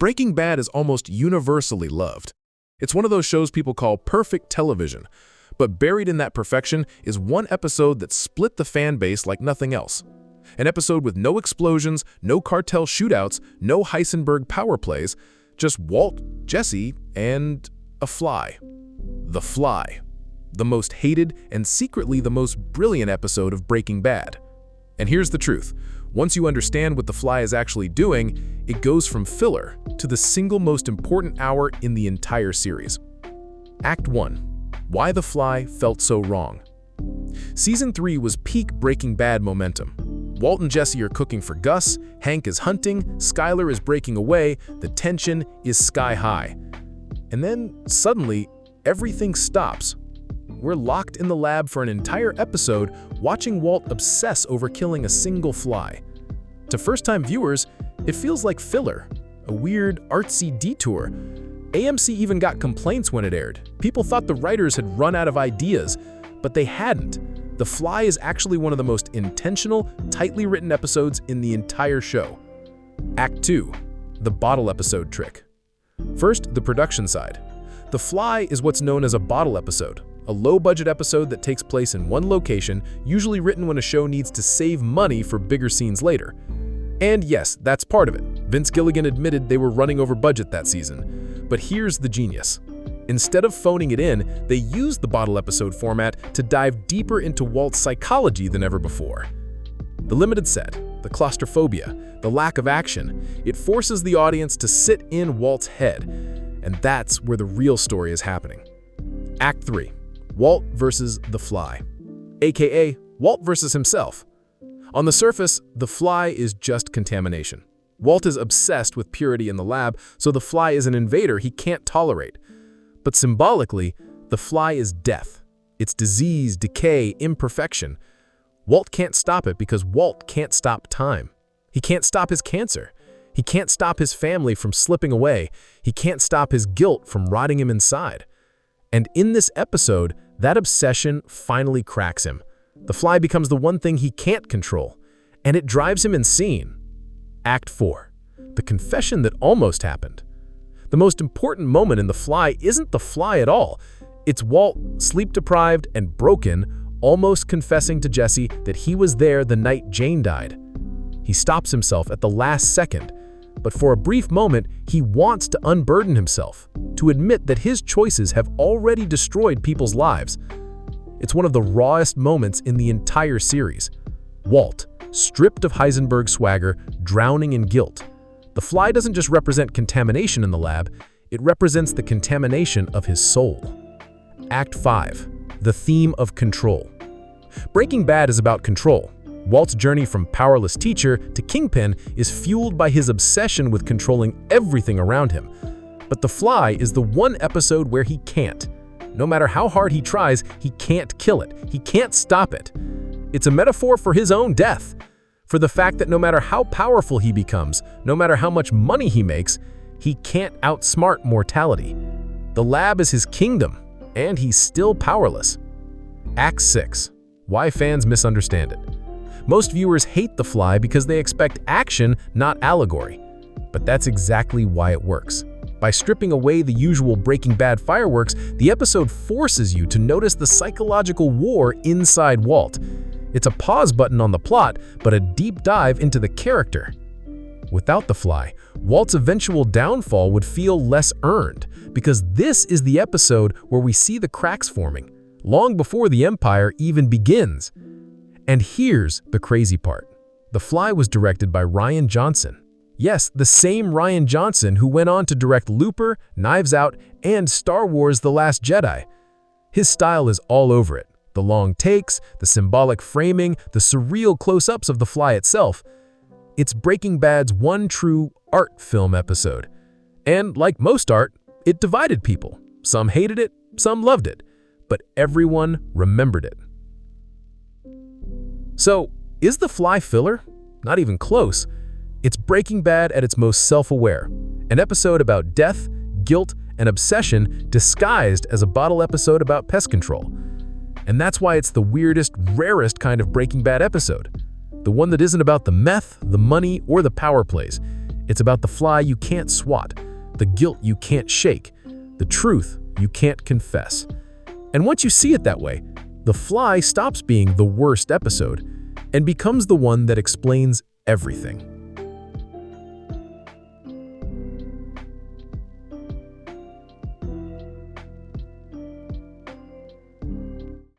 Breaking Bad is almost universally loved. It's one of those shows people call perfect television, but buried in that perfection is one episode that split the fan base like nothing else. An episode with no explosions, no cartel shootouts, no Heisenberg power plays, just Walt, Jesse, and a fly. The Fly. The most hated and secretly the most brilliant episode of Breaking Bad. And here's the truth. Once you understand what The Fly is actually doing, it goes from filler to the single most important hour in the entire series. Act 1. Why The Fly Felt So Wrong. Season 3 was peak Breaking Bad momentum. Walt and Jesse are cooking for Gus, Hank is hunting, Skyler is breaking away, the tension is sky high. And then, suddenly, everything stops. We're locked in the lab for an entire episode watching Walt obsess over killing a single fly. To first-time viewers, it feels like filler, a weird, artsy detour. AMC even got complaints when it aired. People thought the writers had run out of ideas, but they hadn't. The Fly is actually one of the most intentional, tightly written episodes in the entire show. Act 2. The bottle episode trick. First, the production side. The Fly is what's known as a bottle episode, a low-budget episode that takes place in one location, usually written when a show needs to save money for bigger scenes later. And yes, that's part of it. Vince Gilligan admitted they were running over budget that season. But here's the genius. Instead of phoning it in, they used the bottle episode format to dive deeper into Walt's psychology than ever before. The limited set, the claustrophobia, the lack of action, it forces the audience to sit in Walt's head. And that's where the real story is happening. Act 3. Walt versus The Fly, aka Walt versus himself. On the surface, The Fly is just contamination. Walt is obsessed with purity in the lab, so The Fly is an invader he can't tolerate. But symbolically, The Fly is death. It's disease, decay, imperfection. Walt can't stop it because Walt can't stop time. He can't stop his cancer. He can't stop his family from slipping away. He can't stop his guilt from rotting him inside. And in this episode, that obsession finally cracks him. The Fly becomes the one thing he can't control, and it drives him insane. Act 4. The confession that almost happened. The most important moment in The Fly isn't The Fly at all. It's Walt, sleep-deprived and broken, almost confessing to Jesse that he was there the night Jane died. He stops himself at the last second, but for a brief moment, he wants to unburden himself, to admit that his choices have already destroyed people's lives. It's one of the rawest moments in the entire series. Walt, stripped of Heisenberg swagger, drowning in guilt. The Fly doesn't just represent contamination in the lab, it represents the contamination of his soul. Act 5. The theme of control. Breaking Bad is about control. Walt's journey from powerless teacher to kingpin is fueled by his obsession with controlling everything around him. But The Fly is the one episode where he can't. No matter how hard he tries, he can't kill it. He can't stop it. It's a metaphor for his own death, for the fact that no matter how powerful he becomes, no matter how much money he makes, he can't outsmart mortality. The lab is his kingdom, and he's still powerless. Act 6. Why fans misunderstand it. Most viewers hate The Fly because they expect action, not allegory. But that's exactly why it works. By stripping away the usual Breaking Bad fireworks, the episode forces you to notice the psychological war inside Walt. It's a pause button on the plot, but a deep dive into the character. Without The Fly, Walt's eventual downfall would feel less earned, because this is the episode where we see the cracks forming, long before the Empire even begins. And here's the crazy part. The Fly was directed by Rian Johnson. Yes, the same Rian Johnson who went on to direct Looper, Knives Out, and Star Wars: The Last Jedi. His style is all over it. The long takes, the symbolic framing, the surreal close-ups of The Fly itself. It's Breaking Bad's one true art film episode. And like most art, it divided people. Some hated it, some loved it, but everyone remembered it. So, is The Fly filler? Not even close. It's Breaking Bad at its most self-aware, an episode about death, guilt, and obsession disguised as a bottle episode about pest control. And that's why it's the weirdest, rarest kind of Breaking Bad episode. The one that isn't about the meth, the money, or the power plays. It's about the fly you can't swat, the guilt you can't shake, the truth you can't confess. And once you see it that way, The Fly stops being the worst episode and becomes the one that explains everything.